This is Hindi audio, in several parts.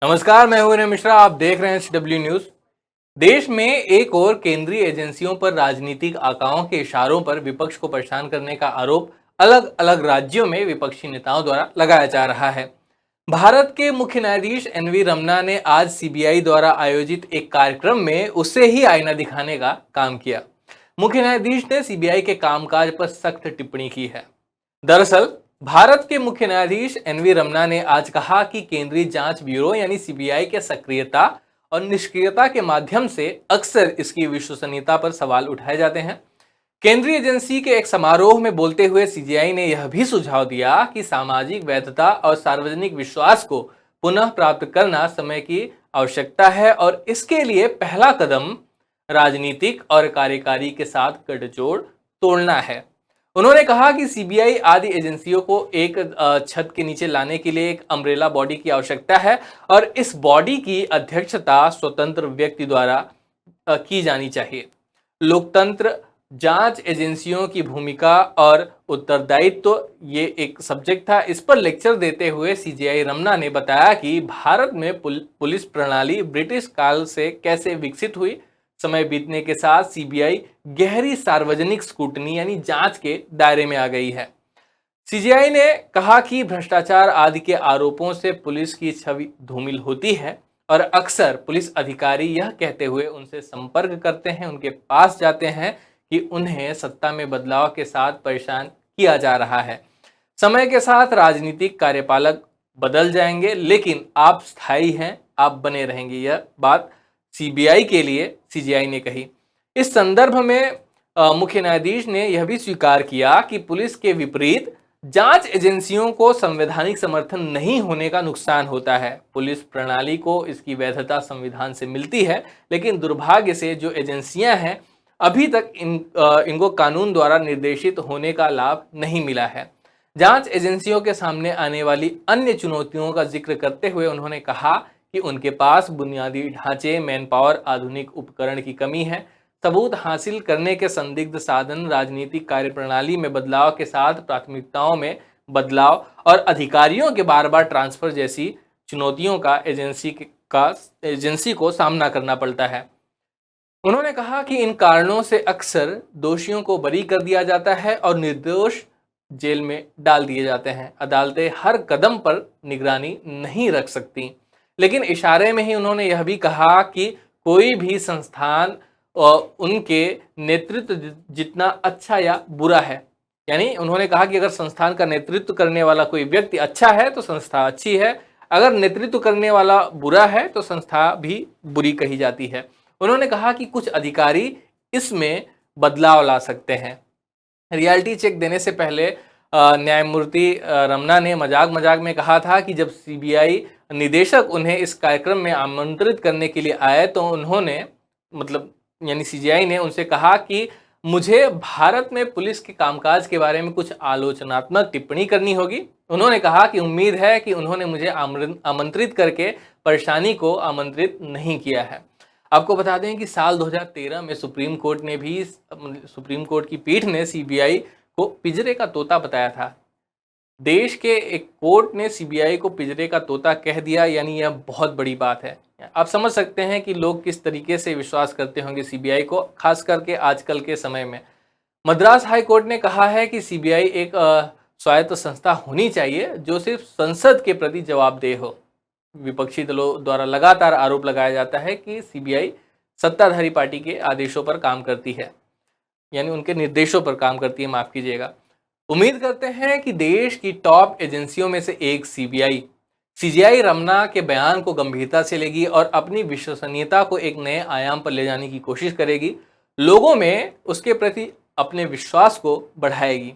नमस्कार, मैं हूं विनय मिश्रा। आप देख रहे हैं एचडब्ल्यू न्यूज। देश में एक और केंद्रीय एजेंसियों पर राजनीतिक आकाओं के इशारों पर विपक्ष को परेशान करने का आरोप अलग अलग राज्यों में विपक्षी नेताओं द्वारा लगाया जा रहा है। भारत के मुख्य न्यायाधीश एनवी रमन्ना ने आज सीबीआई द्वारा आयोजित एक कार्यक्रम में उसे ही आईना दिखाने का काम किया। मुख्य न्यायाधीश ने सीबीआई के कामकाज पर सख्त टिप्पणी की है। दरअसल भारत के मुख्य न्यायाधीश एनवी रमन्ना ने आज कहा कि केंद्रीय जांच ब्यूरो यानी सीबीआई के सक्रियता और निष्क्रियता के माध्यम से अक्सर इसकी विश्वसनीयता पर सवाल उठाए जाते हैं। केंद्रीय एजेंसी के एक समारोह में बोलते हुए सीबीआई ने यह भी सुझाव दिया कि सामाजिक वैधता और सार्वजनिक विश्वास को पुनः प्राप्त करना समय की आवश्यकता है और इसके लिए पहला कदम राजनीतिक और कार्यकारी के साथ गठजोड़ तोड़ना है। उन्होंने कहा कि सीबीआई आदि एजेंसियों को एक छत के नीचे लाने के लिए एक अम्ब्रेला बॉडी की आवश्यकता है और इस बॉडी की अध्यक्षता स्वतंत्र व्यक्ति द्वारा की जानी चाहिए। लोकतंत्र, जांच एजेंसियों की भूमिका और उत्तरदायित्व ये एक सब्जेक्ट था। इस पर लेक्चर देते हुए सीजीआई रमन्ना ने बताया कि भारत में पुलिस प्रणाली ब्रिटिश काल से कैसे विकसित हुई। समय बीतने के साथ सीबीआई गहरी सार्वजनिक स्क्रूटनी यानी जांच के दायरे में आ गई है। सीजीआई ने कहा कि भ्रष्टाचार आदि के आरोपों से पुलिस की छवि धूमिल होती है और अक्सर पुलिस अधिकारी यह कहते हुए उनसे संपर्क करते हैं, उनके पास जाते हैं कि उन्हें सत्ता में बदलाव के साथ परेशान किया जा रहा है। समय के साथ राजनीतिक कार्यपालक बदल जाएंगे, लेकिन आप स्थायी हैं, आप बने रहेंगे। यह बात सीबीआई के लिए सीजीआई ने कही। इस संदर्भ में मुख्य न्यायाधीश ने यह भी स्वीकार किया कि पुलिस के विपरीत जांच एजेंसियों को संवैधानिक समर्थन नहीं होने का नुकसान होता है। पुलिस प्रणाली को इसकी वैधता संविधान से मिलती है, लेकिन दुर्भाग्य से जो एजेंसियां हैं अभी तक इनको कानून द्वारा निर्देशित होने का लाभ नहीं मिला है। जांच एजेंसियों के सामने आने वाली अन्य चुनौतियों का जिक्र करते हुए उन्होंने कहा कि उनके पास बुनियादी ढांचे, मैन पावर, आधुनिक उपकरण की कमी है। सबूत हासिल करने के संदिग्ध साधन, राजनीतिक कार्यप्रणाली में बदलाव के साथ प्राथमिकताओं में बदलाव और अधिकारियों के बार बार ट्रांसफर जैसी चुनौतियों का एजेंसी को सामना करना पड़ता है। उन्होंने कहा कि इन कारणों से अक्सर दोषियों को बरी कर दिया जाता है और निर्दोष जेल में डाल दिए जाते हैं। अदालतें हर कदम पर निगरानी नहीं रख सकती। लेकिन इशारे में ही उन्होंने यह भी कहा कि कोई भी संस्थान उनके नेतृत्व जितना अच्छा या बुरा है, यानी उन्होंने कहा कि अगर संस्थान का नेतृत्व करने वाला कोई व्यक्ति अच्छा है तो संस्था अच्छी है, अगर नेतृत्व करने वाला बुरा है तो संस्था भी बुरी कही जाती है। उन्होंने कहा कि कुछ अधिकारी इसमें बदलाव ला सकते हैं। रियलिटी चेक देने से पहले न्यायमूर्ति रमन्ना ने मजाक में कहा था कि जब सीबीआई निदेशक उन्हें इस कार्यक्रम में आमंत्रित करने के लिए आए तो उन्होंने यानी सीजीआई ने उनसे कहा कि मुझे भारत में पुलिस के कामकाज के बारे में कुछ आलोचनात्मक टिप्पणी करनी होगी। उन्होंने कहा कि उम्मीद है कि उन्होंने मुझे आमंत्रित करके परेशानी को आमंत्रित नहीं किया है। आपको बता दें कि साल 2013 में सुप्रीम कोर्ट की पीठ ने सीबीआई को पिंजरे का तोता बताया था। देश के एक कोर्ट ने सीबीआई को पिंजरे का तोता कह दिया, यानी यह बहुत बड़ी बात है। आप समझ सकते हैं कि लोग किस तरीके से विश्वास करते होंगे सीबीआई को, खास करके आजकल के समय में। मद्रास हाई कोर्ट ने कहा है कि सीबीआई एक स्वायत्त संस्था होनी चाहिए जो सिर्फ संसद के प्रति जवाबदेह हो। विपक्षी दलों द्वारा लगातार आरोप लगाया जाता है कि सीबीआई सत्ताधारी पार्टी के आदेशों पर काम करती है, यानी उनके निर्देशों पर काम करती है, माफ कीजिएगा। उम्मीद करते हैं कि देश की टॉप एजेंसियों में से एक सीजीआई रमन्ना के बयान को गंभीरता से लेगी और अपनी विश्वसनीयता को एक नए आयाम पर ले जाने की कोशिश करेगी, लोगों में उसके प्रति अपने विश्वास को बढ़ाएगी।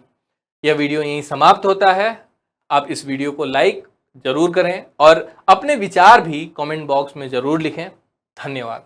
यह वीडियो यहीं समाप्त होता है। आप इस वीडियो को लाइक जरूर करें और अपने विचार भी कमेंट बॉक्स में जरूर लिखें। धन्यवाद।